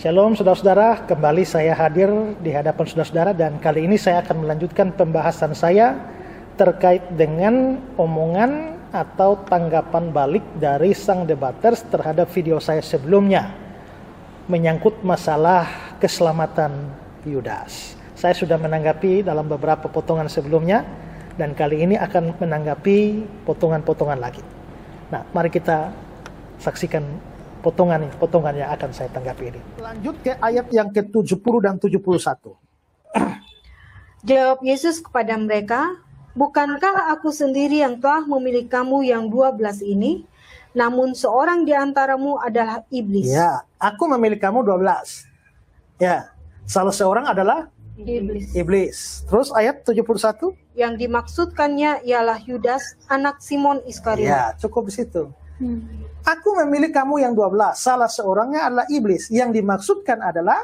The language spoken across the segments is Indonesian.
Shalom saudara-saudara, kembali saya hadir di hadapan saudara-saudara dan kali ini saya akan melanjutkan pembahasan saya terkait dengan omongan atau tanggapan balik dari sang debaters terhadap video saya sebelumnya menyangkut masalah keselamatan Yudas. Saya sudah menanggapi dalam beberapa potongan sebelumnya dan kali ini akan menanggapi potongan-potongan lagi. Nah, mari kita saksikan potongan yang akan saya tanggapi ini. Lanjut ke ayat yang ke-70 dan 71. Jawab Yesus kepada mereka, "Bukankah aku sendiri yang telah memilih kamu yang 12 ini? Namun seorang di antaramu adalah iblis." Ya, aku memilih kamu 12. Ya, salah seorang adalah iblis. Terus ayat 71. Yang dimaksudkannya ialah Yudas, anak Simon Iskariot. Ya, cukup di situ. Aku memilih kamu yang 12, salah seorangnya adalah iblis. Yang dimaksudkan adalah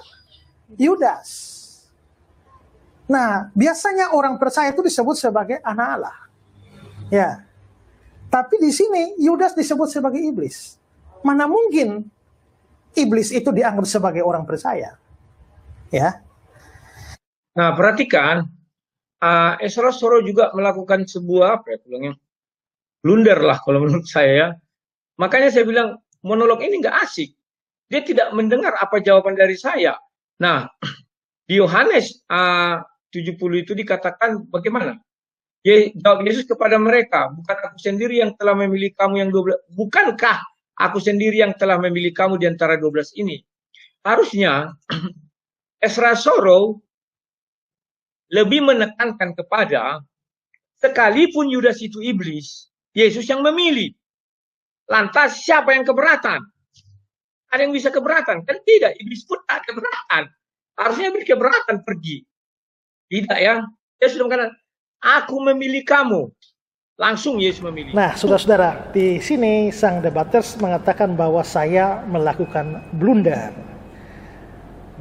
Yudas. Nah, biasanya orang percaya itu disebut sebagai anak Allah. Ya. Tapi di sini Yudas disebut sebagai iblis. Mana mungkin iblis itu dianggap sebagai orang percaya? Ya. Nah, perhatikan, Ezra Soro juga melakukan sebuah blunder lah kalau menurut saya ya. Makanya saya bilang monolog ini nggak asik. Dia tidak mendengar apa jawaban dari saya. Nah, di Yohanes 70 itu dikatakan bagaimana? Jawab Yesus kepada mereka, bukan aku sendiri yang telah memilih kamu yang 12. Bukankah aku sendiri yang telah memilih kamu di antara 12 ini? Harusnya Ezra Soro lebih menekankan kepada sekalipun Yudas itu iblis, Yesus yang memilih. Lantas siapa yang keberatan? Ada yang bisa keberatan? Kan tidak, iblis pun tak keberatan. Harusnya berkeberatan pergi. Tidak ya. Dia sudah mengatakan, aku memilih kamu. Langsung Yesus memilih. Nah, saudara-saudara, di sini sang debaters mengatakan bahwa saya melakukan blunder.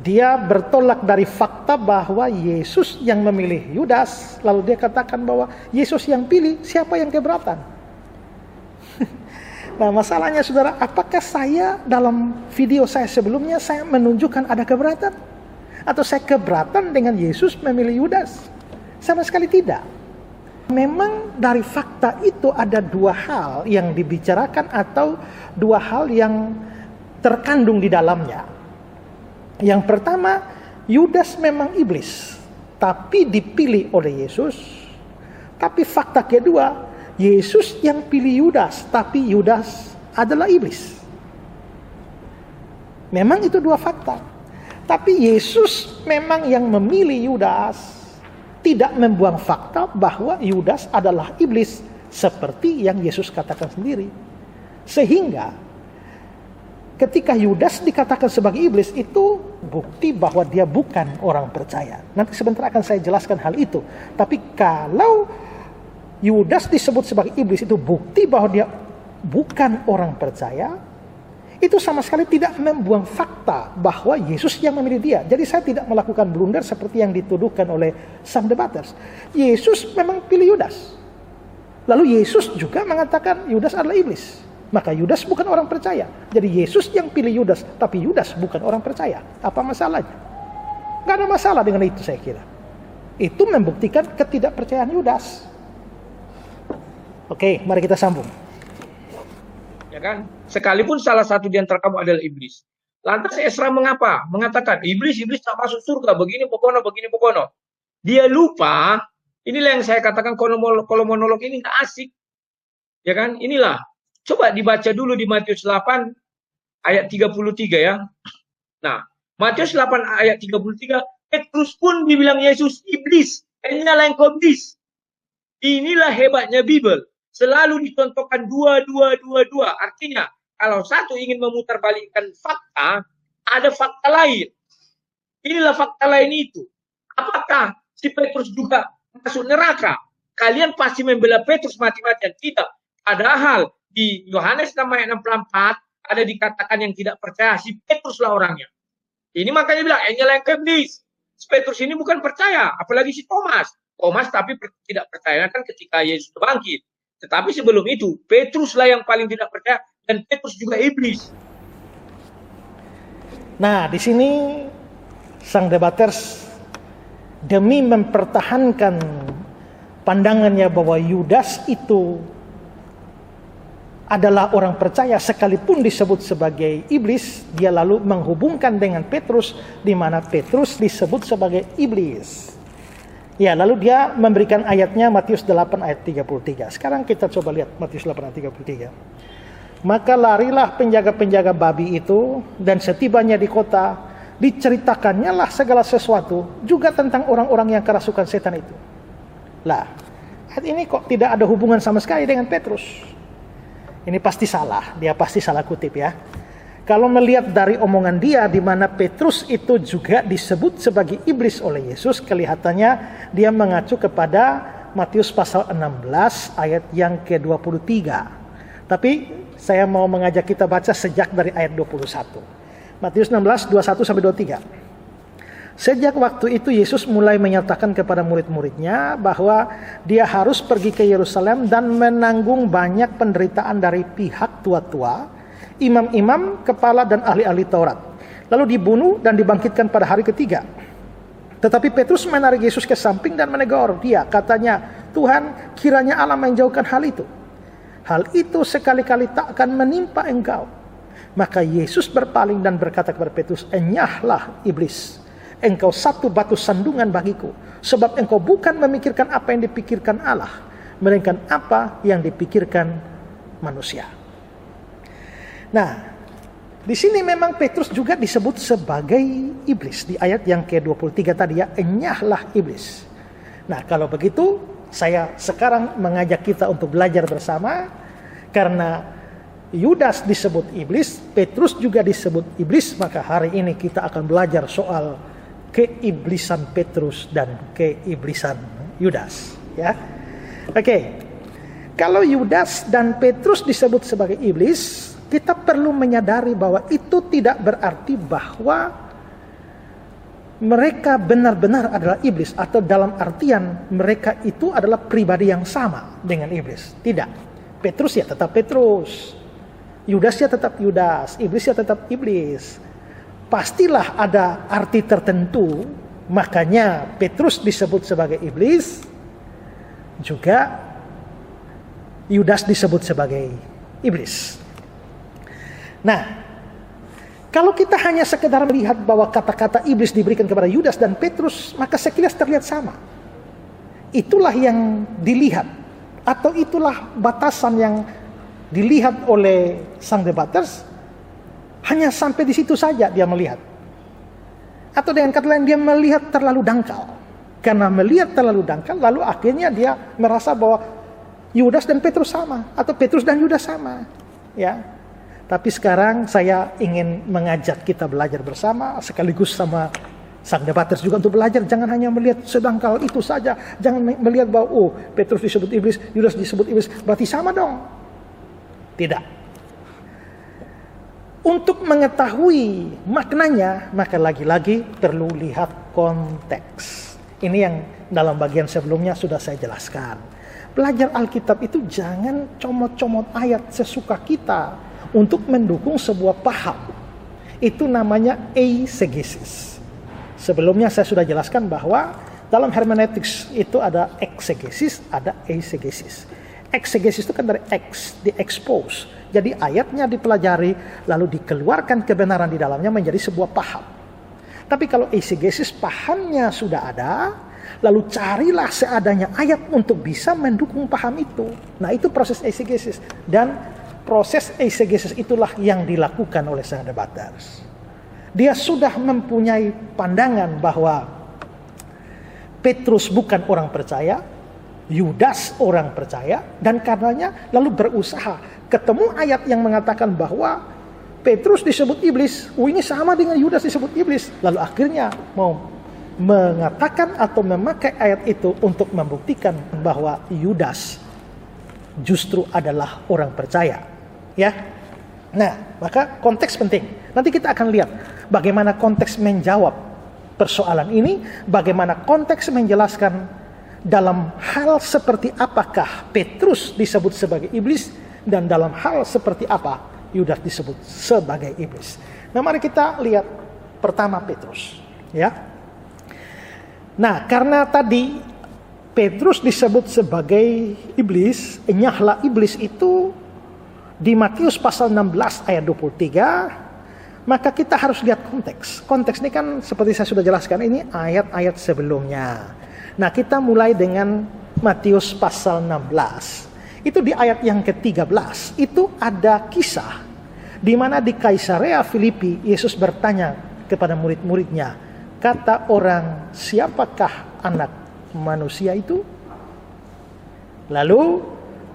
Dia bertolak dari fakta bahwa Yesus yang memilih Yudas, lalu dia katakan bahwa Yesus yang pilih, siapa yang keberatan? Nah, masalahnya saudara, apakah saya dalam video saya sebelumnya saya menunjukkan ada keberatan? Atau saya keberatan dengan Yesus memilih Yudas? Sama sekali tidak. Memang dari fakta itu ada dua hal yang dibicarakan atau dua hal yang terkandung di dalamnya. Yang pertama, Yudas memang iblis, tapi dipilih oleh Yesus. Tapi fakta kedua, Yesus yang pilih Yudas, tapi Yudas adalah iblis. Memang itu dua fakta. Tapi Yesus memang yang memilih Yudas, tidak membuang fakta bahwa Yudas adalah iblis, seperti yang Yesus katakan sendiri. Sehingga ketika Yudas dikatakan sebagai iblis, itu bukti bahwa dia bukan orang percaya. Nanti sebentar akan saya jelaskan hal itu. Tapi kalau Yudas disebut sebagai iblis, itu bukti bahwa dia bukan orang percaya. Itu sama sekali tidak membuang fakta bahwa Yesus yang memilih dia. Jadi saya tidak melakukan blunder seperti yang dituduhkan oleh sang debaters. Yesus memang pilih Yudas. Lalu Yesus juga mengatakan Yudas adalah iblis. Maka Yudas bukan orang percaya. Jadi Yesus yang pilih Yudas, tapi Yudas bukan orang percaya. Apa masalahnya? Gak ada masalah dengan itu saya kira. Itu membuktikan ketidakpercayaan Yudas. Oke, mari kita sambung. Ya kan? Sekalipun salah satu di antara kamu adalah iblis. Lantas Ezra mengapa? Mengatakan, iblis tak masuk surga, begini pokono. Dia lupa, inilah yang saya katakan kalau monolog ini nggak asik. Ya kan? Inilah. Coba dibaca dulu di Matius 8 ayat 33 ya. Nah, Matius 8 ayat 33, Petrus pun dibilang Yesus iblis. Inilah yang kau iblis. Inilah hebatnya Bible. Selalu dicontohkan dua. Artinya, kalau satu ingin memutarbalikkan fakta, ada fakta lain. Inilah fakta lain itu. Apakah si Petrus juga masuk neraka? Kalian pasti membela Petrus mati-matian. Tidak. Padahal di Yohanes 6 ayat 64 ada dikatakan yang tidak percaya, si Petruslah orangnya. Ini makanya bilang, yang iblis. Si Petrus ini bukan percaya, apalagi si Thomas. Thomas tapi tidak percaya kan ketika Yesus bangkit. Tetapi sebelum itu, Petruslah yang paling tidak percaya, dan Petrus juga iblis. Nah, di sini sang debaters demi mempertahankan pandangannya bahwa Yudas itu adalah orang percaya sekalipun disebut sebagai iblis, dia lalu menghubungkan dengan Petrus, di mana Petrus disebut sebagai iblis. Ya, lalu dia memberikan ayatnya Matius 8 ayat 33. Sekarang kita coba lihat Matius 8 ayat 33. Maka larilah penjaga-penjaga babi itu, dan setibanya di kota, diceritakannya lah segala sesuatu, juga tentang orang-orang yang kerasukan setan itu. Lah, ayat ini kok tidak ada hubungan sama sekali dengan Petrus. Ini pasti salah, dia pasti salah kutip ya. Kalau melihat dari omongan dia, di mana Petrus itu juga disebut sebagai iblis oleh Yesus, kelihatannya dia mengacu kepada Matius pasal 16 ayat yang ke-23. Tapi saya mau mengajak kita baca sejak dari ayat 21. Matius 16, 21-23. Sejak waktu itu Yesus mulai menyatakan kepada murid-muridnya bahwa dia harus pergi ke Yerusalem dan menanggung banyak penderitaan dari pihak tua-tua, imam-imam, kepala dan ahli-ahli Taurat, lalu dibunuh dan dibangkitkan pada hari ketiga. Tetapi Petrus menarik Yesus ke samping dan menegur dia, katanya, Tuhan, kiranya Allah menjauhkan hal itu. Hal itu sekali-kali tak akan menimpa engkau. Maka Yesus berpaling dan berkata kepada Petrus, enyahlah iblis, engkau satu batu sandungan bagiku, sebab engkau bukan memikirkan apa yang dipikirkan Allah, melainkan apa yang dipikirkan manusia. Nah, di sini memang Petrus juga disebut sebagai iblis. Di ayat yang ke-23 tadi ya, enyahlah iblis. Nah, kalau begitu, saya sekarang mengajak kita untuk belajar bersama. Karena Yudas disebut iblis, Petrus juga disebut iblis, maka hari ini kita akan belajar soal keiblisan Petrus dan keiblisan Yudas. Ya, oke. Kalau Yudas dan Petrus disebut sebagai iblis, kita perlu menyadari bahwa itu tidak berarti bahwa mereka benar-benar adalah iblis, atau dalam artian mereka itu adalah pribadi yang sama dengan iblis. Tidak. Petrus ya tetap Petrus, Yudas ya tetap Yudas, iblis ya tetap iblis. Pastilah ada arti tertentu, makanya Petrus disebut sebagai iblis, juga Yudas disebut sebagai iblis. Nah, kalau kita hanya sekedar melihat bahwa kata-kata iblis diberikan kepada Yudas dan Petrus, maka sekilas terlihat sama. Itulah yang dilihat, atau itulah batasan yang dilihat oleh sang debaters. Hanya sampai di situ saja dia melihat. Atau dengan kata lain, dia melihat terlalu dangkal. Karena melihat terlalu dangkal, lalu akhirnya dia merasa bahwa Yudas dan Petrus sama, atau Petrus dan Yudas sama. Ya. Tapi sekarang saya ingin mengajak kita belajar bersama, sekaligus sama sang debaters juga untuk belajar. Jangan hanya melihat sedangkal itu saja. Jangan melihat bahwa, oh, Petrus disebut iblis, Yudas disebut iblis, berarti sama dong. Tidak. Untuk mengetahui maknanya, maka lagi-lagi perlu lihat konteks. Ini yang dalam bagian sebelumnya sudah saya jelaskan. Belajar Alkitab itu jangan comot-comot ayat sesuka kita untuk mendukung sebuah paham. Itu namanya eisegesis. Sebelumnya saya sudah jelaskan bahwa dalam hermeneutics itu ada exegesis, ada eisegesis. Exegesis itu kan dari ex, di-expose. Jadi ayatnya dipelajari, lalu dikeluarkan kebenaran di dalamnya menjadi sebuah paham. Tapi kalau eisegesis, pahamnya sudah ada, lalu carilah seadanya ayat untuk bisa mendukung paham itu. Nah, itu proses eisegesis. Dan proses eisegesis itulah yang dilakukan oleh sang debaters. Dia sudah mempunyai pandangan bahwa Petrus bukan orang percaya, Yudas orang percaya, dan karenanya lalu berusaha ketemu ayat yang mengatakan bahwa Petrus disebut iblis, ini sama dengan Yudas disebut iblis, lalu akhirnya mau mengatakan atau memakai ayat itu untuk membuktikan bahwa Yudas justru adalah orang percaya. Ya, nah maka konteks penting. Nanti kita akan lihat bagaimana konteks menjawab persoalan ini, bagaimana konteks menjelaskan dalam hal seperti apakah Petrus disebut sebagai iblis, dan dalam hal seperti apa Yudas disebut sebagai iblis. Nah, mari kita lihat pertama Petrus, ya. Nah, karena tadi Petrus disebut sebagai iblis, enyahlah iblis itu di Matius pasal 16 ayat 23, maka kita harus lihat konteks. Konteks ini kan seperti saya sudah jelaskan, ini ayat-ayat sebelumnya. Nah, kita mulai dengan Matius pasal 16. Itu di ayat yang ke-13, itu ada kisah di mana di Kaisarea Filipi Yesus bertanya kepada murid-muridnya, kata orang, siapakah anak manusia itu? Lalu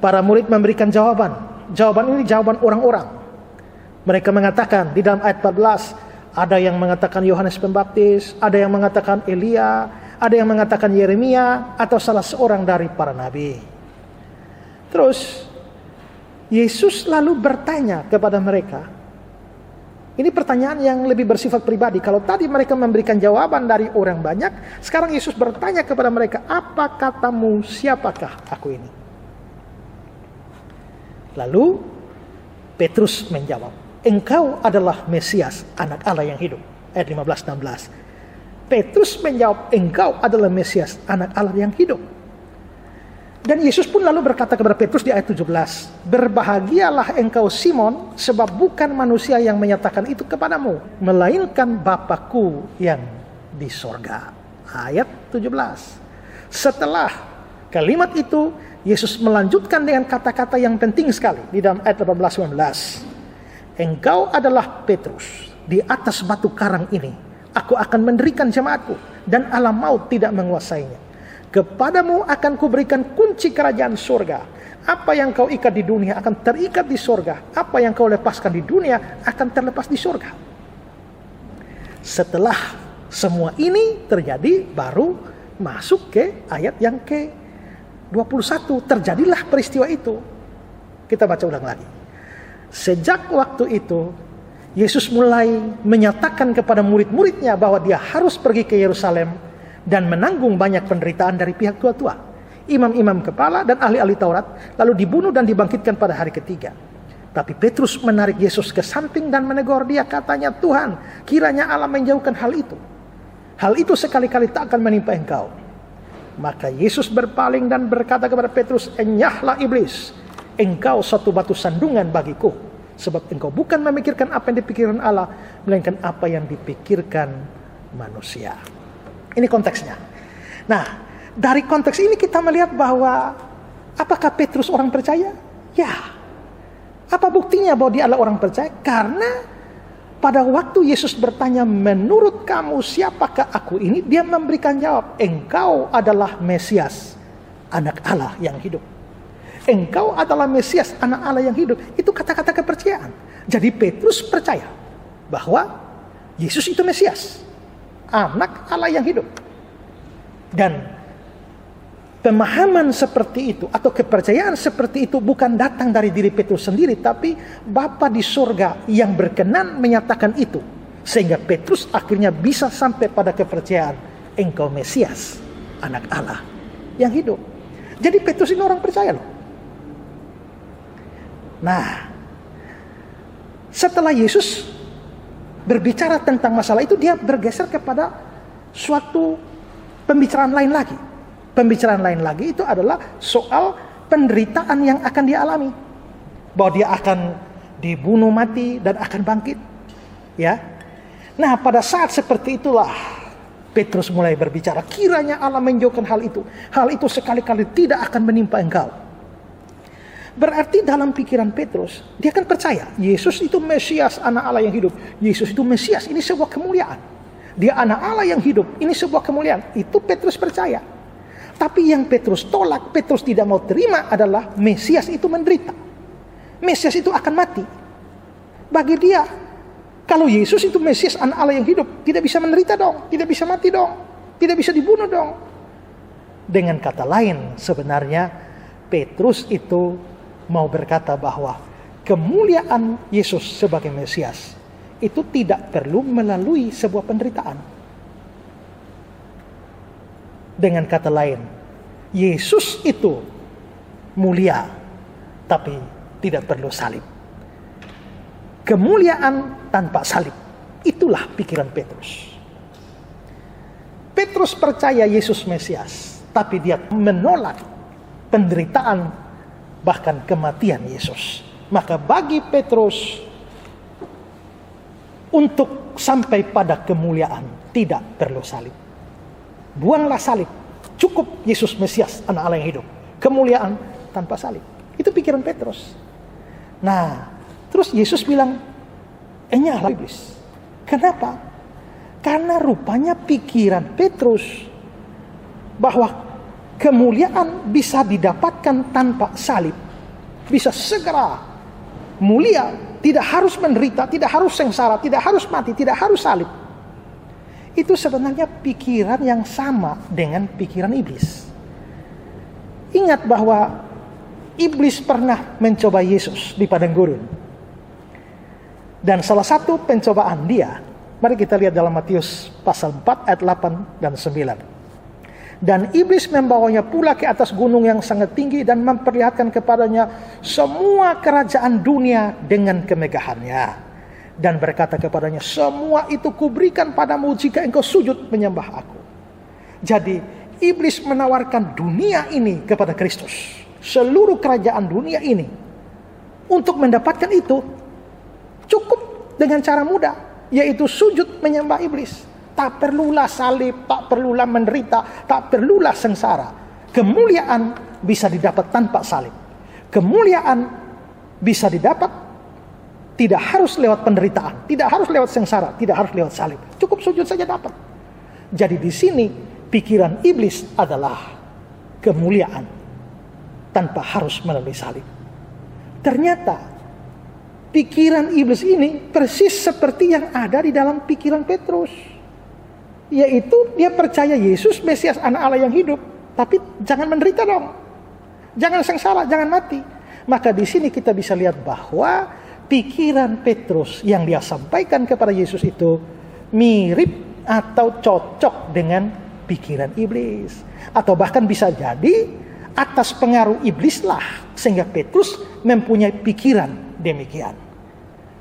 para murid memberikan jawaban. Jawaban ini jawaban orang-orang. Mereka mengatakan di dalam ayat 14, ada yang mengatakan Yohanes Pembaptis, ada yang mengatakan Elia, ada yang mengatakan Yeremia, atau salah seorang dari para nabi. Terus Yesus lalu bertanya kepada mereka. Ini pertanyaan yang lebih bersifat pribadi. Kalau tadi mereka memberikan jawaban dari orang banyak, sekarang Yesus bertanya kepada mereka, apa katamu, siapakah aku ini? Lalu Petrus menjawab, engkau adalah Mesias, anak Allah yang hidup. Ayat 15-16. Petrus menjawab, engkau adalah Mesias, anak Allah yang hidup. Dan Yesus pun lalu berkata kepada Petrus di ayat 17, berbahagialah engkau Simon, sebab bukan manusia yang menyatakan itu kepadamu, melainkan Bapa-Ku yang di sorga. Ayat 17. Setelah kalimat itu, Yesus melanjutkan dengan kata-kata yang penting sekali di dalam ayat 18-19. Engkau adalah Petrus, di atas batu karang ini aku akan mendirikan jemaatku, dan alam maut tidak menguasainya. Kepadamu akan kuberikan kunci kerajaan surga. Apa yang kau ikat di dunia akan terikat di surga. Apa yang kau lepaskan di dunia akan terlepas di surga. Setelah semua ini terjadi, baru masuk ke ayat yang ke-21. Terjadilah peristiwa itu. Kita baca ulang lagi. Sejak waktu itu, Yesus mulai menyatakan kepada murid-muridnya bahwa dia harus pergi ke Yerusalem dan menanggung banyak penderitaan dari pihak tua-tua, imam-imam kepala dan ahli-ahli Taurat, lalu dibunuh dan dibangkitkan pada hari ketiga. Tapi Petrus menarik Yesus ke samping dan menegur dia, katanya, Tuhan, kiranya Allah menjauhkan hal itu. Hal itu sekali-kali tak akan menimpa engkau. Maka Yesus berpaling dan berkata kepada Petrus, enyahlah iblis, engkau suatu batu sandungan bagiku, sebab engkau bukan memikirkan apa yang dipikirkan Allah, melainkan apa yang dipikirkan manusia. Ini konteksnya. Nah, dari konteks ini kita melihat bahwa apakah Petrus orang percaya? Ya. Apa buktinya bahwa dia adalah orang percaya? Karena pada waktu Yesus bertanya, menurut kamu siapakah aku ini? Dia memberikan jawab, engkau adalah Mesias, anak Allah yang hidup. Engkau adalah Mesias, anak Allah yang hidup. Itu kata-kata kepercayaan. Jadi Petrus percaya bahwa Yesus itu Mesias, anak Allah yang hidup. Dan pemahaman seperti itu atau kepercayaan seperti itu bukan datang dari diri Petrus sendiri, tapi Bapa di surga yang berkenan menyatakan itu, sehingga Petrus akhirnya bisa sampai pada kepercayaan engkau Mesias, anak Allah yang hidup. Jadi Petrus ini orang percaya loh. Nah, setelah Yesus berbicara tentang masalah itu, dia bergeser kepada suatu pembicaraan lain lagi. Pembicaraan lain lagi itu adalah soal penderitaan yang akan dia alami. Bahwa dia akan dibunuh mati dan akan bangkit. Ya. Nah, pada saat seperti itulah Petrus mulai berbicara, kiranya Allah menjauhkan hal itu. Hal itu sekali-kali tidak akan menimpa engkau. Berarti dalam pikiran Petrus, dia kan percaya Yesus itu Mesias, anak Allah yang hidup. Yesus itu Mesias, ini sebuah kemuliaan. Dia anak Allah yang hidup, ini sebuah kemuliaan. Itu Petrus percaya. Tapi yang Petrus tolak, Petrus tidak mau terima adalah Mesias itu menderita. Mesias itu akan mati. Bagi dia, kalau Yesus itu Mesias, anak Allah yang hidup, tidak bisa menderita dong, tidak bisa mati dong, tidak bisa dibunuh dong. Dengan kata lain, sebenarnya Petrus itu mau berkata bahwa kemuliaan Yesus sebagai Mesias itu tidak perlu melalui sebuah penderitaan. Dengan kata lain, Yesus itu mulia, tapi tidak perlu salib. Kemuliaan tanpa salib Itulah pikiran Petrus. Petrus percaya Yesus Mesias, tapi dia menolak penderitaan bahkan kematian Yesus. Maka bagi Petrus untuk sampai pada kemuliaan tidak perlu salib. Buanglah salib. Cukup Yesus Mesias, anak Allah yang hidup. Kemuliaan tanpa salib. Itu pikiran Petrus. Nah, terus Yesus bilang, enyahlah iblis. Kenapa? Karena rupanya pikiran Petrus bahwa kemuliaan bisa didapatkan tanpa salib. Bisa segera mulia, tidak harus menderita, tidak harus sengsara, tidak harus mati, tidak harus salib. Itu sebenarnya pikiran yang sama dengan pikiran iblis. Ingat bahwa iblis pernah mencoba Yesus di padang gurun. Dan salah satu pencobaan dia, mari kita lihat dalam Matius pasal 4 ayat 8 dan 9. Dan iblis membawanya pula ke atas gunung yang sangat tinggi dan memperlihatkan kepadanya semua kerajaan dunia dengan kemegahannya. Dan berkata kepadanya, semua itu kuberikan padamu jika engkau sujud menyembah aku. Jadi iblis menawarkan dunia ini kepada Kristus. Seluruh kerajaan dunia ini. Untuk mendapatkan itu cukup dengan cara mudah, yaitu sujud menyembah iblis. Tak perlulah salib, tak perlulah menderita, tak perlulah sengsara. Kemuliaan bisa didapat tanpa salib. Kemuliaan bisa didapat tidak harus lewat penderitaan, tidak harus lewat sengsara, tidak harus lewat salib. Cukup sujud saja dapat. Jadi di sini pikiran iblis adalah kemuliaan tanpa harus melalui salib. Ternyata pikiran iblis ini persis seperti yang ada di dalam pikiran Petrus. Yaitu dia percaya Yesus Mesias, anak Allah yang hidup, tapi jangan menderita dong. Jangan sengsara, jangan mati. Maka di sini kita bisa lihat bahwa pikiran Petrus yang dia sampaikan kepada Yesus itu mirip atau cocok dengan pikiran iblis. Atau bahkan bisa jadi atas pengaruh iblislah sehingga Petrus mempunyai pikiran demikian.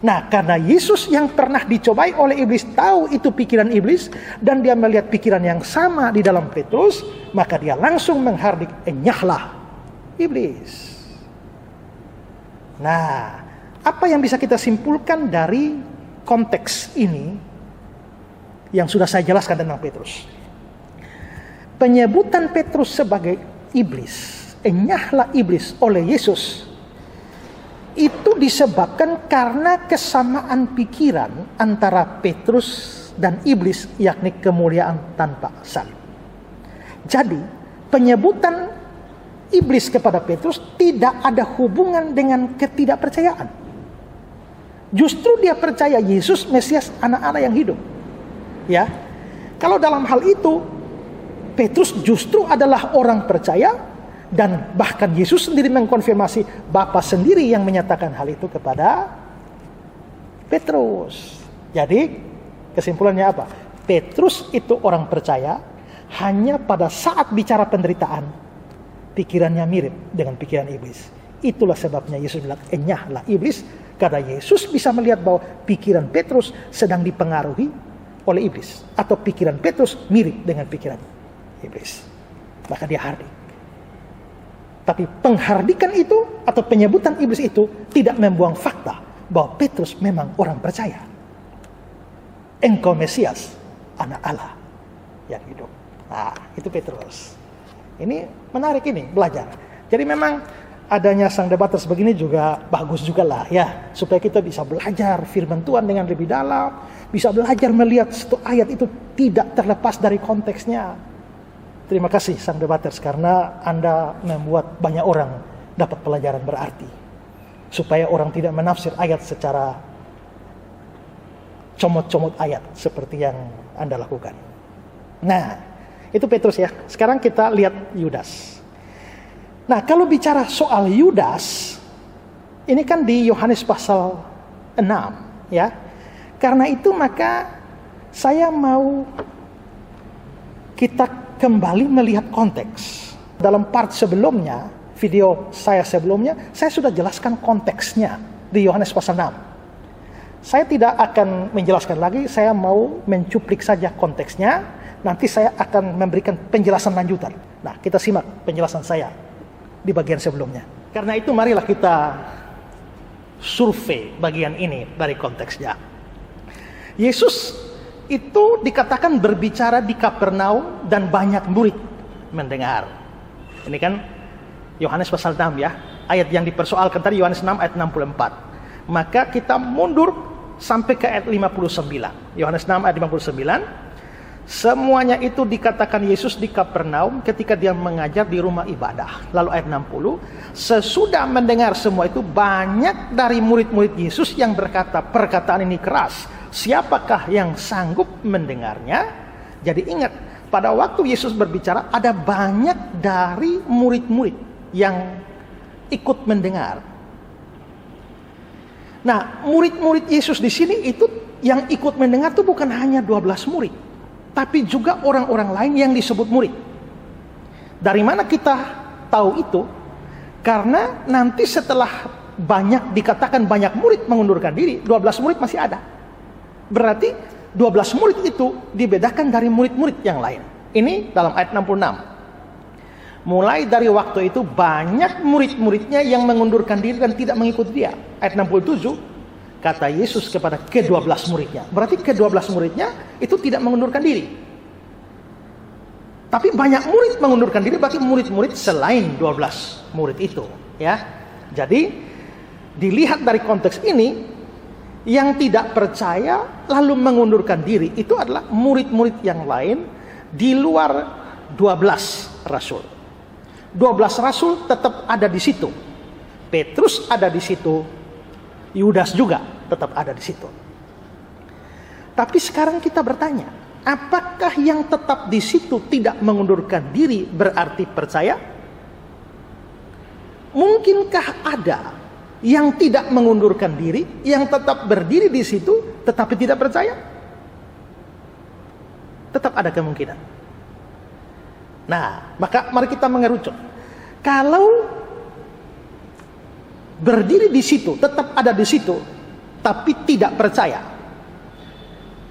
Nah, karena Yesus yang pernah dicobai oleh iblis tahu itu pikiran iblis dan dia melihat pikiran yang sama di dalam Petrus, maka dia langsung menghardik, enyahlah iblis. Nah, apa yang bisa kita simpulkan dari konteks ini yang sudah saya jelaskan tentang Petrus? Penyebutan Petrus sebagai iblis, enyahlah iblis oleh Yesus, itu disebabkan karena kesamaan pikiran antara Petrus dan iblis, yakni kemuliaan tanpa salib. Jadi, penyebutan iblis kepada Petrus tidak ada hubungan dengan ketidakpercayaan. Justru dia percaya Yesus Mesias, anak Allah yang hidup. Ya. Kalau dalam hal itu Petrus justru adalah orang percaya, dan bahkan Yesus sendiri mengkonfirmasi, Bapa sendiri yang menyatakan hal itu kepada Petrus. Jadi kesimpulannya apa? Petrus itu orang percaya hanya pada saat bicara penderitaan pikirannya mirip dengan pikiran iblis. Itulah sebabnya Yesus bilang, enyahlah iblis, karena Yesus bisa melihat bahwa pikiran Petrus sedang dipengaruhi oleh iblis, atau pikiran Petrus mirip dengan pikiran iblis. Maka dia hardik. Tapi penghardikan itu atau penyebutan iblis itu tidak membuang fakta bahwa Petrus memang orang percaya. Engkau Mesias, anak Allah yang hidup. Nah, itu Petrus. Ini menarik ini, belajar. Jadi memang adanya sang debaters begini juga bagus juga lah ya. Supaya kita bisa belajar firman Tuhan dengan lebih dalam. Bisa belajar melihat satu ayat itu tidak terlepas dari konteksnya. Terima kasih sang debaters karena Anda membuat banyak orang dapat pelajaran berarti. Supaya orang tidak menafsir ayat secara comot-comot ayat seperti yang Anda lakukan. Nah, itu Petrus ya. Sekarang kita lihat Yudas. Nah, kalau bicara soal Yudas, ini kan di Yohanes pasal 6 ya. Karena itu maka saya mau kita kembali melihat konteks. Dalam part sebelumnya, video saya sebelumnya, saya sudah jelaskan konteksnya di Yohanes pasal 6. Saya tidak akan menjelaskan lagi, saya mau mencuplik saja konteksnya. Nanti saya akan memberikan penjelasan lanjutan. Nah, kita simak penjelasan saya di bagian sebelumnya. Karena itu marilah kita survei bagian ini dari konteksnya. Yesus itu dikatakan berbicara di Kapernaum dan banyak murid mendengar. Ini kan Yohanes pasal 6 ya. Ayat yang dipersoalkan tadi Yohanes 6 ayat 64. Maka kita mundur sampai ke ayat 59. Yohanes 6 ayat 59. Semuanya itu dikatakan Yesus di Kapernaum ketika dia mengajar di rumah ibadah. Lalu ayat 60, sesudah mendengar semua itu, banyak dari murid-murid Yesus yang berkata, perkataan ini keras, siapakah yang sanggup mendengarnya? Jadi ingat, pada waktu Yesus berbicara, ada banyak dari murid-murid yang ikut mendengar. Nah, murid-murid Yesus di sini itu yang ikut mendengar itu bukan hanya 12 murid, tapi juga orang-orang lain yang disebut murid. Dari mana kita tahu itu? Karena nanti setelah dikatakan banyak murid mengundurkan diri, 12 murid masih ada. Berarti 12 murid itu dibedakan dari murid-murid yang lain. Ini dalam ayat 66. Mulai dari waktu itu banyak murid-muridnya yang mengundurkan diri dan tidak mengikuti dia. Ayat 67, kata Yesus kepada ke-12 muridnya. Berarti ke-12 muridnya itu tidak mengundurkan diri. Tapi banyak murid mengundurkan diri, berarti murid-murid selain 12 murid itu. Ya. Jadi dilihat dari konteks ini, yang tidak percaya lalu mengundurkan diri itu adalah murid-murid yang lain di luar 12 rasul. 12 rasul tetap ada di situ. Petrus ada di situ. Yudas juga tetap ada di situ. Tapi sekarang kita bertanya, apakah yang tetap di situ tidak mengundurkan diri berarti percaya? Mungkinkah ada yang tidak mengundurkan diri, yang tetap berdiri di situ tetapi tidak percaya? Tetap ada kemungkinan. Nah, maka mari kita mengerucut. Kalau berdiri di situ, tetap ada di situ, tapi tidak percaya,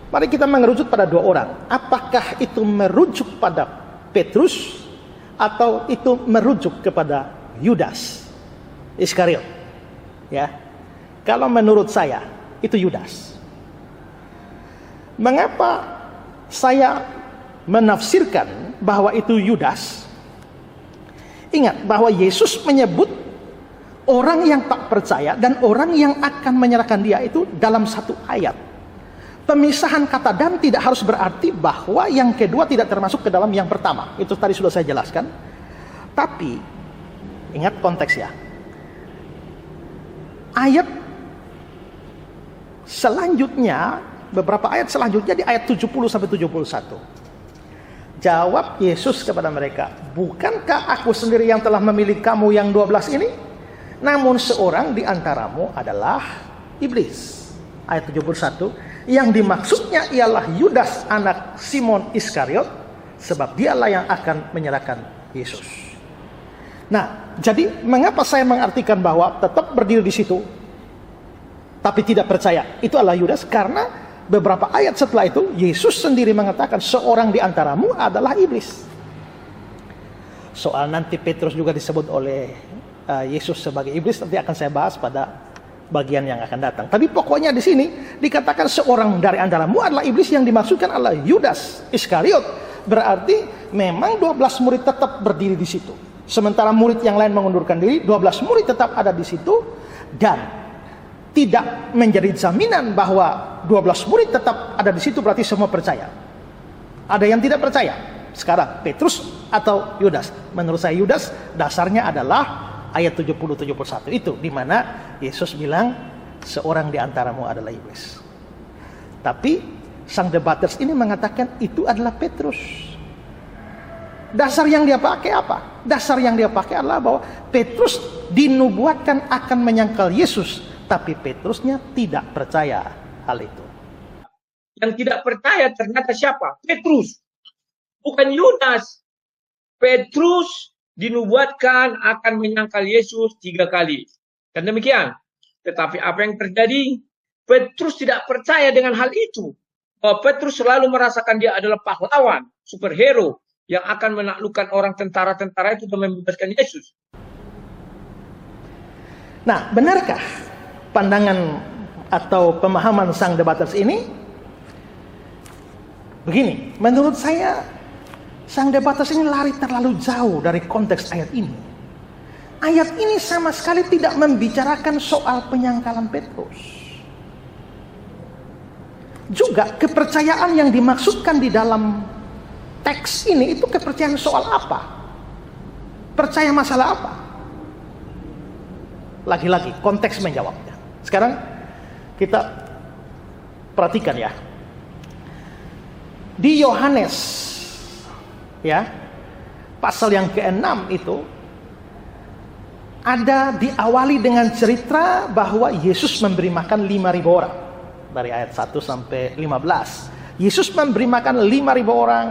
mari kita mengerucut pada dua orang. Apakah itu merujuk pada Petrus atau itu merujuk kepada Yudas Iskariot? Ya, kalau menurut saya itu Yudas. Mengapa saya menafsirkan bahwa itu Yudas? Ingat bahwa Yesus menyebut orang yang tak percaya dan orang yang akan menyerahkan dia itu dalam satu ayat. Pemisahan kata dan tidak harus berarti bahwa yang kedua tidak termasuk ke dalam yang pertama. Itu tadi sudah saya jelaskan. Tapi ingat konteksnya. Ayat selanjutnya, beberapa ayat selanjutnya di ayat 70 sampai 71. Jawab Yesus kepada mereka, bukankah aku sendiri yang telah memilih kamu yang 12 ini? Namun seorang di antaramu adalah iblis. Ayat 71, yang dimaksudnya ialah Yudas anak Simon Iskariot, sebab dialah yang akan menyerahkan Yesus. Nah, jadi mengapa saya mengartikan bahwa tetap berdiri di situ, tapi tidak percaya? Itu adalah Yudas, karena beberapa ayat setelah itu, Yesus sendiri mengatakan, seorang di antaramu adalah iblis. Soal nanti Petrus juga disebut oleh Yesus sebagai iblis, nanti akan saya bahas pada bagian yang akan datang. Tapi pokoknya di sini, dikatakan seorang dari antaramu adalah iblis, yang dimaksudkan adalah Yudas Iskariot. Berarti memang 12 murid tetap berdiri di situ. Sementara murid yang lain mengundurkan diri, 12 murid tetap ada di situ, dan tidak menjadi jaminan bahwa 12 murid tetap ada di situ berarti semua percaya. Ada yang tidak percaya. Sekarang Petrus atau Yudas? Menurut saya Yudas, dasarnya adalah ayat 70-71 itu, di mana Yesus bilang seorang di antaramu adalah iblis. Tapi sang debaters ini mengatakan itu adalah Petrus. Dasar yang dia pakai apa? Dasar yang dia pakai adalah bahwa Petrus dinubuatkan akan menyangkal Yesus, tapi Petrusnya tidak percaya hal itu. Yang tidak percaya ternyata siapa? Petrus. Bukan Yudas. Petrus dinubuatkan akan menyangkal Yesus 3 kali. Dan demikian. Tetapi apa yang terjadi? Petrus tidak percaya dengan hal itu. Bahwa Petrus selalu merasakan dia adalah pahlawan, superhero, yang akan menaklukkan orang tentara-tentara itu dan membebaskan Yesus. Nah, benarkah pandangan atau pemahaman sang debaters ini? Begini, menurut saya sang debaters ini lari terlalu jauh dari konteks ayat ini. Ayat ini sama sekali tidak membicarakan soal penyangkalan Petrus. Juga kepercayaan yang dimaksudkan di dalam teks ini itu kepercayaan soal apa? Percaya masalah apa? Lagi-lagi konteks menjawabnya. Sekarang kita perhatikan ya. Di Yohanes ya, pasal yang ke-6 itu ada diawali dengan cerita bahwa Yesus memberi makan 5.000 orang. Dari ayat 1 sampai 15. Yesus memberi makan 5.000 orang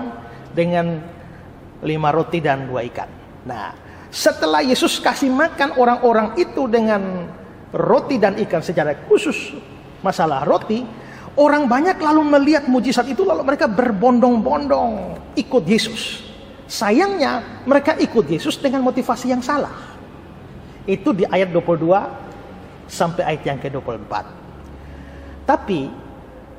dengan 5 roti dan 2 ikan. Nah, setelah Yesus kasih makan orang-orang itu dengan roti dan ikan secara khusus masalah roti, orang banyak lalu melihat mujizat itu, lalu mereka berbondong-bondong ikut Yesus. Sayangnya mereka ikut Yesus dengan motivasi yang salah. Itu di ayat 22 sampai ayat yang ke-24. Tapi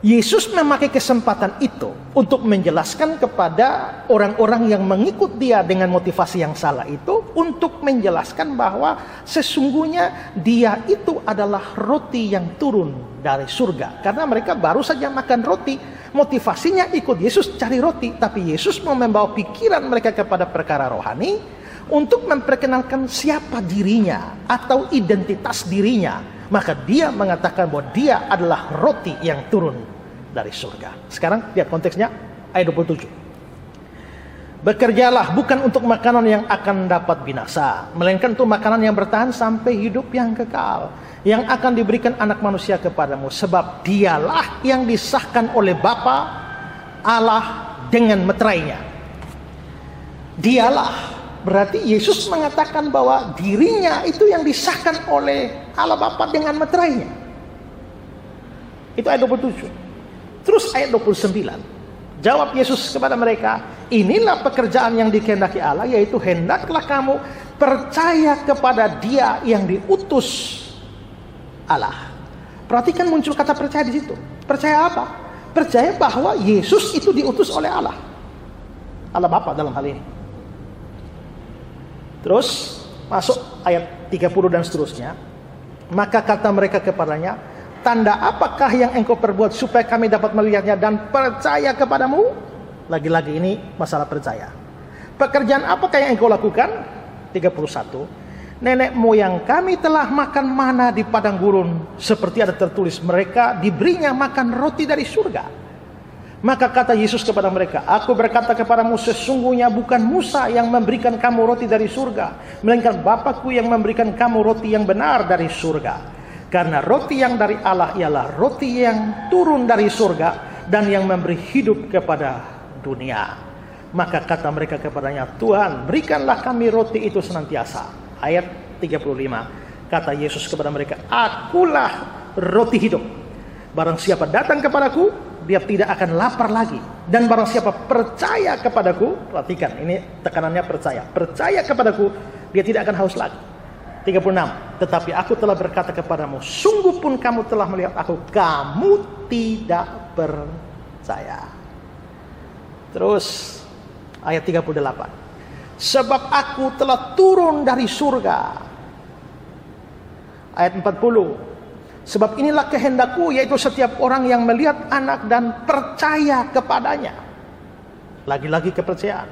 Yesus memakai kesempatan itu untuk menjelaskan kepada orang-orang yang mengikut dia dengan motivasi yang salah itu, untuk menjelaskan bahwa sesungguhnya dia itu adalah roti yang turun dari surga. Karena mereka baru saja makan roti, motivasinya ikut Yesus cari roti, tapi Yesus mau membawa pikiran mereka kepada perkara rohani untuk memperkenalkan siapa dirinya atau identitas dirinya. Maka dia mengatakan bahwa dia adalah roti yang turun dari surga. Sekarang lihat konteksnya ayat 27. Bekerjalah bukan untuk makanan yang akan dapat binasa, melainkan untuk makanan yang bertahan sampai hidup yang kekal, yang akan diberikan anak manusia kepadamu. Sebab dialah yang disahkan oleh Bapa Allah dengan meterainya. Dialah, berarti Yesus mengatakan bahwa dirinya itu yang disahkan oleh Allah Bapa dengan meterainya. Itu ayat 27. Terus ayat 29. Jawab Yesus kepada mereka, inilah pekerjaan yang dikehendaki Allah, yaitu hendaklah kamu percaya kepada Dia yang diutus Allah. Perhatikan muncul kata percaya di situ. Percaya apa? Percaya bahwa Yesus itu diutus oleh Allah. Allah Bapa dalam hal ini. Terus masuk ayat 30 dan seterusnya. Maka kata mereka kepadanya, tanda apakah yang engkau perbuat supaya kami dapat melihatnya dan percaya kepadamu? Lagi-lagi ini masalah percaya. Pekerjaan apakah yang engkau lakukan? 31. Nenek moyang kami telah makan mana di padang gurun, seperti ada tertulis, mereka diberinya makan roti dari surga. Maka kata Yesus kepada mereka, aku berkata kepadamu, sesungguhnya bukan Musa yang memberikan kamu roti dari surga, melainkan Bapakku yang memberikan kamu roti yang benar dari surga. Karena roti yang dari Allah ialah roti yang turun dari surga dan yang memberi hidup kepada dunia. Maka kata mereka kepadanya, Tuhan, berikanlah kami roti itu senantiasa. Ayat 35. Kata Yesus kepada mereka, akulah roti hidup. Barang siapa datang kepadaku, dia tidak akan lapar lagi. Dan barang siapa percaya kepadaku, perhatikan, ini tekanannya percaya. Percaya kepadaku, dia tidak akan haus lagi. 36. Tetapi aku telah berkata kepadamu, sungguh pun kamu telah melihat aku, kamu tidak percaya. Terus ayat 38. Sebab aku telah turun dari surga. Ayat 40. Sebab inilah kehendakku, yaitu setiap orang yang melihat anak dan percaya kepadanya. Lagi-lagi kepercayaan.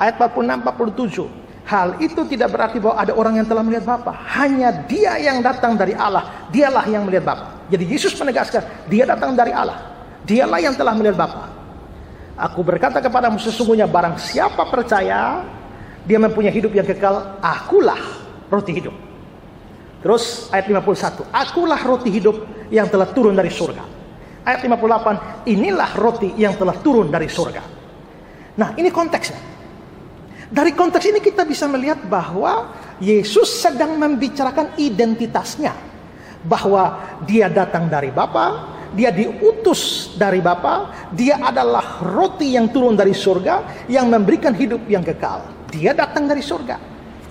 Ayat 46-47. Hal itu tidak berarti bahwa ada orang yang telah melihat Bapa. Hanya dia yang datang dari Allah, dialah yang melihat Bapa. Jadi Yesus menegaskan, dia datang dari Allah, dialah yang telah melihat Bapa. Aku berkata kepadamu, sesungguhnya barang siapa percaya, dia mempunyai hidup yang kekal. Akulah roti hidup. Terus ayat 51, akulah roti hidup yang telah turun dari surga. Ayat 58, inilah roti yang telah turun dari surga. Nah, ini konteksnya. Dari konteks ini kita bisa melihat bahwa Yesus sedang membicarakan identitasnya. bahwa dia datang dari Bapa, dia diutus dari Bapa, dia adalah roti yang turun dari surga yang memberikan hidup yang kekal. Dia datang dari surga.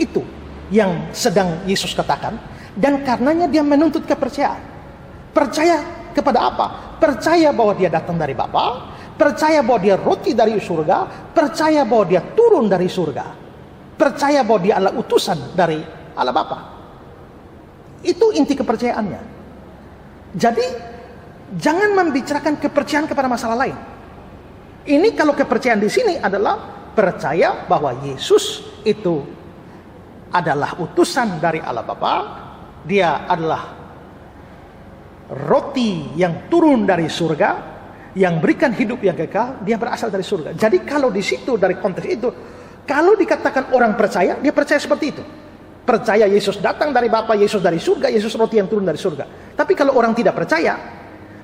Itu yang sedang Yesus katakan, dan karenanya dia menuntut kepercayaan. Percaya kepada apa? Percaya bahwa dia datang dari Bapa, percaya bahwa dia roti dari surga, percaya bahwa dia turun dari surga, percaya bahwa dia adalah utusan dari Allah Bapa. Itu inti kepercayaannya. Jadi jangan membicarakan kepercayaan kepada masalah lain. Ini kalau kepercayaan di sini adalah percaya bahwa Yesus itu adalah utusan dari Allah Bapa, dia adalah roti yang turun dari surga, yang berikan hidup yang kekal, dia berasal dari surga. Jadi kalau di situ dari konteks itu, kalau dikatakan orang percaya, dia percaya seperti itu. Percaya Yesus datang dari Bapa, Yesus dari surga, Yesus roti yang turun dari surga. Tapi kalau orang tidak percaya,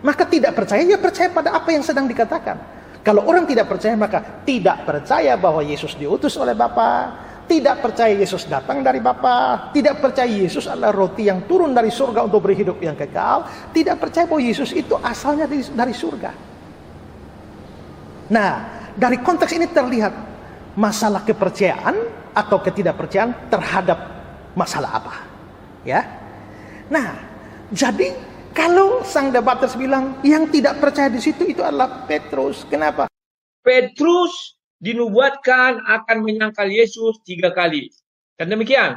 maka tidak percaya, dia percaya pada apa yang sedang dikatakan. Kalau orang tidak percaya, maka tidak percaya bahwa Yesus diutus oleh Bapa, tidak percaya Yesus datang dari Bapa, tidak percaya Yesus adalah roti yang turun dari surga untuk beri hidup yang kekal, tidak percaya bahwa Yesus itu asalnya dari surga. Nah, dari konteks ini terlihat masalah kepercayaan atau ketidakpercayaan terhadap masalah apa, ya. Nah, jadi kalau sang debaters bilang yang tidak percaya di situ itu adalah Petrus, kenapa? Petrus dinubuatkan akan menyangkal Yesus 3 kali. Dan demikian.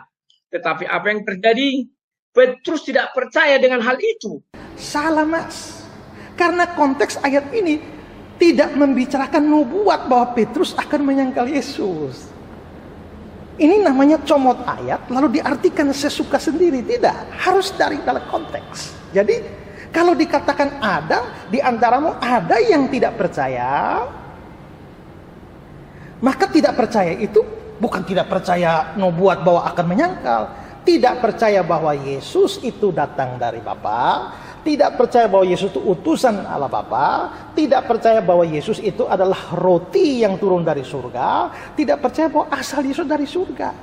Tetapi apa yang terjadi? Petrus tidak percaya dengan hal itu. Salah, Mas. Karena konteks ayat ini tidak membicarakan nubuat bahwa Petrus akan menyangkal Yesus. Ini namanya comot ayat lalu diartikan sesuka sendiri. Tidak, harus dari dalam konteks. Jadi kalau dikatakan ada di antaramu ada yang tidak percaya, maka tidak percaya itu bukan tidak percaya nubuat bahwa akan menyangkal, tidak percaya bahwa Yesus itu datang dari Bapa, tidak percaya bahwa Yesus itu utusan Allah Bapa, tidak percaya bahwa Yesus itu adalah roti yang turun dari surga, tidak percaya bahwa asal Yesus dari surga.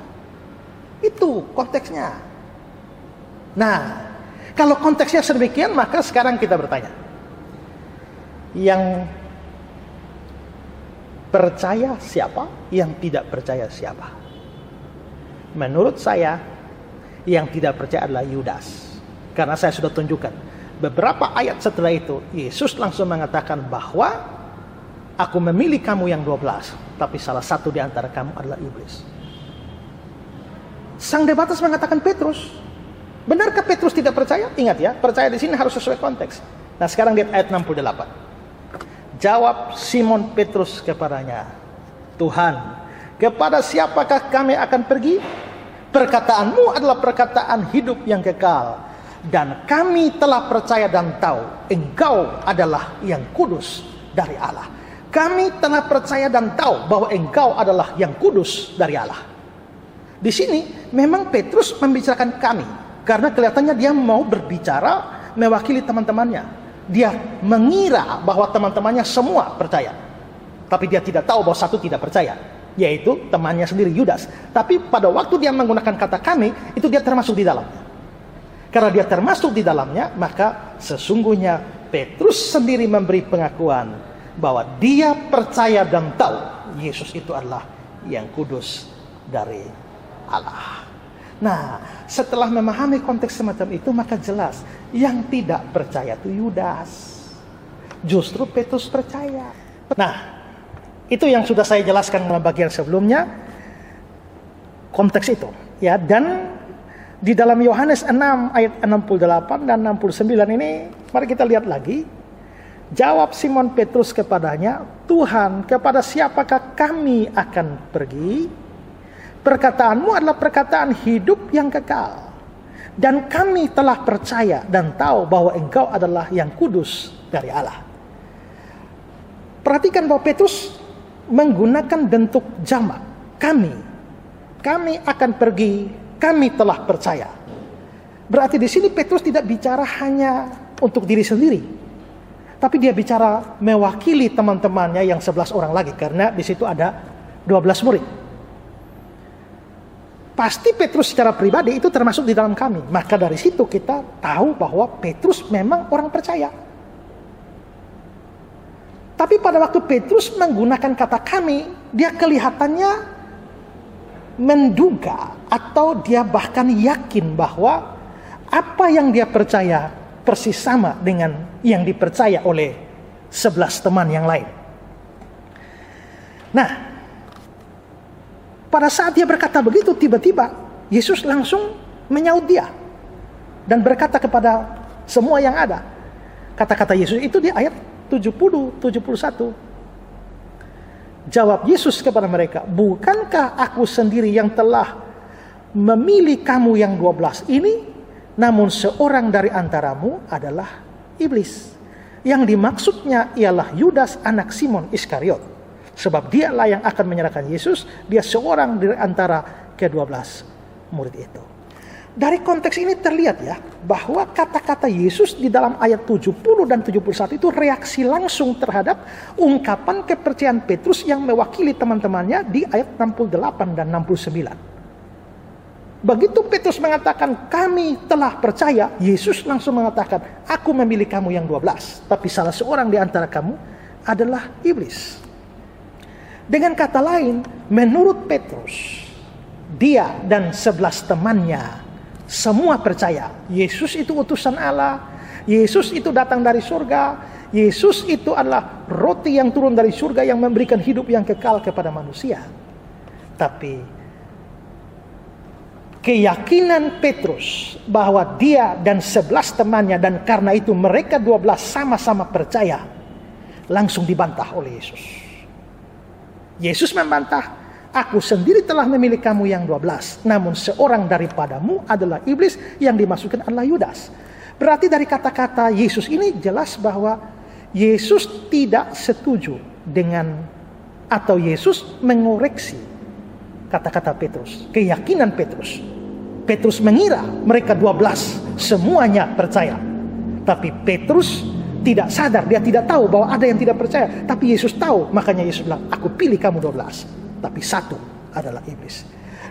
Itu konteksnya. Nah, kalau konteksnya sedemikian, maka sekarang kita bertanya, yang percaya siapa? Yang tidak percaya siapa? Menurut saya, yang tidak percaya adalah Yudas. Karena saya sudah tunjukkan beberapa ayat setelah itu, Yesus langsung mengatakan bahwa aku memilih kamu yang 12, tapi salah satu di antara kamu adalah iblis. Sang debaters mengatakan Petrus. Benarkah Petrus tidak percaya? Ingat ya, percaya di sini harus sesuai konteks. Nah, sekarang lihat ayat 68. Jawab Simon Petrus kepadanya, Tuhan, kepada siapakah kami akan pergi? Perkataanmu adalah perkataan hidup yang kekal, dan kami telah percaya dan tahu Engkau adalah yang kudus dari Allah. Kami telah percaya dan tahu bahwa Engkau adalah yang kudus dari Allah. Di sini memang Petrus membicarakan kami, karena kelihatannya dia mau berbicara mewakili teman-temannya. Dia mengira bahwa teman-temannya semua percaya, tapi dia tidak tahu bahwa satu tidak percaya, yaitu temannya sendiri Yudas. Tapi pada waktu dia menggunakan kata kami, itu dia termasuk di dalamnya. Karena dia termasuk di dalamnya, maka sesungguhnya Petrus sendiri memberi pengakuan bahwa dia percaya dan tahu Yesus itu adalah yang kudus dari Allah. Nah, setelah memahami konteks semacam itu, maka jelas yang tidak percaya itu Yudas. Justru Petrus percaya. Nah, itu yang sudah saya jelaskan dalam bagian sebelumnya, konteks itu, ya. Dan di dalam Yohanes 6 ayat 68 dan 69 ini, mari kita lihat lagi. Jawab Simon Petrus kepadanya, Tuhan, kepada siapakah kami akan pergi? Perkataanmu adalah perkataan hidup yang kekal, dan kami telah percaya dan tahu bahwa Engkau adalah yang kudus dari Allah. Perhatikan bahwa Petrus menggunakan bentuk jamak. Kami akan pergi, kami telah percaya. Berarti di sini Petrus tidak bicara hanya untuk diri sendiri, tapi dia bicara mewakili teman-temannya yang 11 orang lagi, karena di situ ada 12 murid. pasti Petrus secara pribadi itu termasuk di dalam kami. Maka dari situ kita tahu bahwa Petrus memang orang percaya. Tapi pada waktu Petrus menggunakan kata kami, dia kelihatannya menduga atau dia bahkan yakin bahwa apa yang dia percaya persis sama dengan yang dipercaya oleh 11 teman yang lain. Nah, pada saat dia berkata begitu, tiba-tiba Yesus langsung menyaut dia dan berkata kepada semua yang ada. Kata-kata Yesus itu di ayat 70-71. Jawab Yesus kepada mereka, bukankah aku sendiri yang telah memilih kamu yang 12 ini? Namun seorang dari antaramu adalah iblis. Yang dimaksudnya ialah Yudas anak Simon Iskariot. Sebab dialah yang akan menyerahkan Yesus. Dia seorang dari antara ke-12 murid itu. Dari konteks ini terlihat ya, bahwa kata-kata Yesus di dalam ayat 70 dan 71 itu reaksi langsung terhadap ungkapan kepercayaan Petrus yang mewakili teman-temannya di ayat 68 dan 69. Begitu Petrus mengatakan, kami telah percaya, Yesus langsung mengatakan, aku memilih kamu yang 12, tapi salah seorang di antara kamu adalah iblis. Dengan kata lain, menurut Petrus, dia dan 11 temannya semua percaya Yesus itu utusan Allah, Yesus itu datang dari surga, Yesus itu adalah roti yang turun dari surga yang memberikan hidup yang kekal kepada manusia. Tapi keyakinan Petrus bahwa dia dan 11 temannya, dan karena itu mereka 12 sama-sama percaya, langsung dibantah oleh Yesus. Yesus membantah, aku sendiri telah memilih kamu yang 12, namun seorang daripadamu adalah iblis, yang dimaksudkan adalah Yudas. Berarti dari kata-kata Yesus ini jelas bahwa Yesus tidak setuju dengan, atau Yesus mengoreksi kata-kata Petrus, keyakinan Petrus. Petrus mengira mereka 12 semuanya percaya. Tapi Petrus tidak sadar, dia tidak tahu bahwa ada yang tidak percaya. Tapi Yesus tahu, makanya Yesus bilang, aku pilih kamu 12. Tapi satu adalah iblis.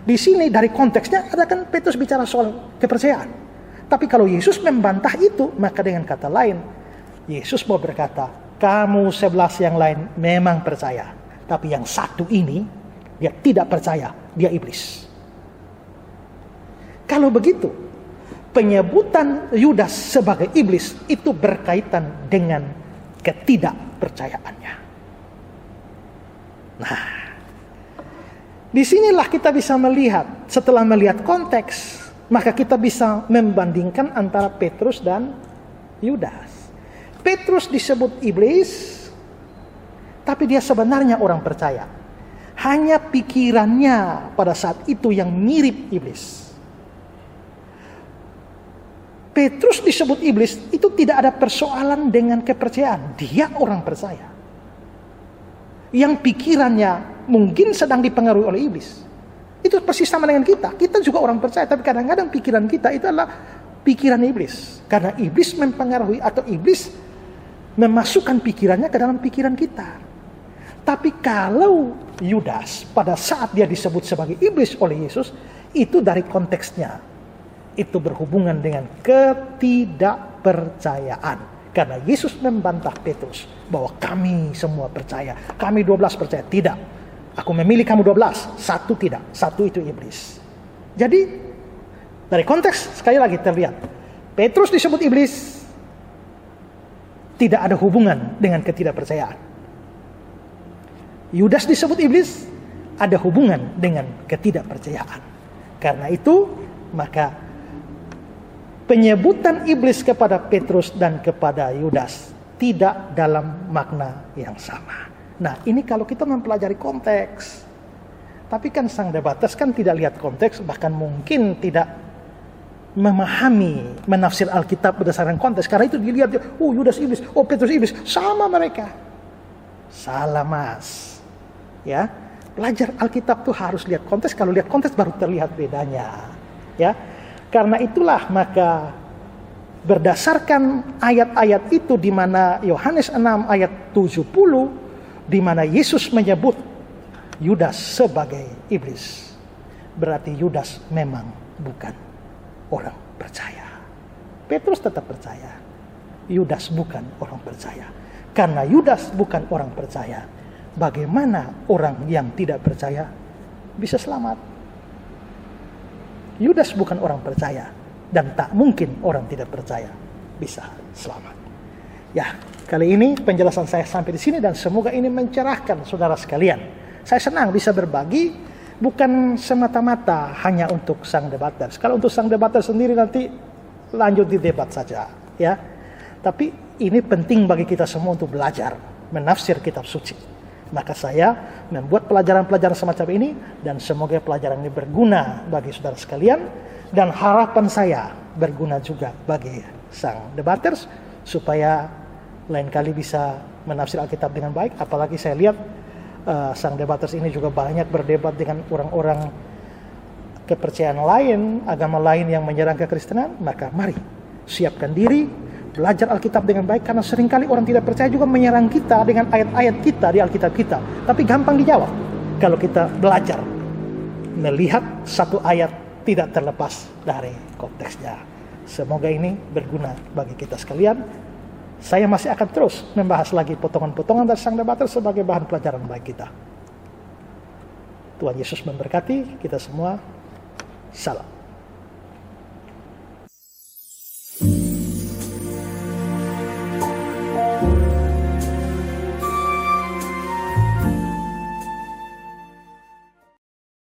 Di sini dari konteksnya ada kan Petrus bicara soal kepercayaan. Tapi kalau Yesus membantah itu, maka dengan kata lain, Yesus mau berkata, kamu 11 yang lain memang percaya. Tapi yang satu ini, dia tidak percaya, dia iblis. Kalau begitu, penyebutan Yudas sebagai iblis itu berkaitan dengan ketidakpercayaannya. Nah, disinilah kita bisa melihat, setelah melihat konteks, maka kita bisa membandingkan antara Petrus dan Yudas. Petrus disebut iblis, tapi dia sebenarnya orang percaya. Hanya pikirannya pada saat itu yang mirip iblis. Petrus disebut iblis, itu tidak ada persoalan dengan kepercayaan. Dia orang percaya. Yang pikirannya mungkin sedang dipengaruhi oleh iblis. Itu persis sama dengan kita. Kita juga orang percaya, tapi kadang-kadang pikiran kita itu adalah pikiran iblis. Karena iblis mempengaruhi, atau iblis memasukkan pikirannya ke dalam pikiran kita. Tapi kalau Yudas pada saat dia disebut sebagai iblis oleh Yesus, itu dari konteksnya. Itu berhubungan dengan ketidakpercayaan. Karena Yesus membantah Petrus bahwa kami semua percaya, kami 12 percaya. Tidak, aku memilih kamu 12, satu tidak, satu itu iblis. Jadi dari konteks sekali lagi terlihat, Petrus disebut iblis, tidak ada hubungan dengan ketidakpercayaan. Yudas disebut iblis, ada hubungan dengan ketidakpercayaan. Karena itu maka penyebutan iblis kepada Petrus dan kepada Yudas tidak dalam makna yang sama. Nah, ini kalau kita mempelajari konteks. Tapi kan sang debates kan tidak lihat konteks, bahkan mungkin tidak memahami, menafsir Alkitab berdasarkan konteks. Karena itu dilihat, oh Yudas iblis, oh Petrus iblis, sama mereka. Salah mas. Ya, belajar Alkitab tuh harus lihat konteks. Kalau lihat konteks baru terlihat bedanya. Ya. Karena itulah maka berdasarkan ayat-ayat itu di mana Yohanes 6 ayat 70 di mana Yesus menyebut Yudas sebagai iblis. berarti Yudas memang bukan orang percaya. Petrus tetap percaya, Yudas bukan orang percaya. Karena Yudas bukan orang percaya, bagaimana orang yang tidak percaya bisa selamat? Yudas bukan orang percaya, dan tak mungkin orang tidak percaya bisa selamat. Ya, kali ini penjelasan saya sampai di sini dan semoga ini mencerahkan saudara sekalian. Saya senang bisa berbagi, bukan semata-mata hanya untuk sang debaters. Kalau untuk sang debaters sendiri nanti lanjut di debat saja, ya. Tapi ini penting bagi kita semua untuk belajar menafsir kitab suci. Maka saya membuat pelajaran-pelajaran semacam ini dan semoga pelajaran ini berguna bagi saudara sekalian dan harapan saya berguna juga bagi sang debaters supaya lain kali bisa menafsir Alkitab dengan baik. Apalagi saya lihat sang debaters ini juga banyak berdebat dengan orang-orang kepercayaan lain, agama lain yang menyerang kekristenan. Maka mari siapkan diri, belajar Alkitab dengan baik, karena seringkali orang tidak percaya juga menyerang kita dengan ayat-ayat kita di Alkitab kita. Tapi gampang dijawab kalau kita belajar melihat satu ayat tidak terlepas dari konteksnya. Semoga ini berguna bagi kita sekalian. Saya masih akan terus membahas lagi potongan-potongan dari sang debater sebagai bahan pelajaran bagi kita. Tuhan Yesus memberkati kita semua. Salam.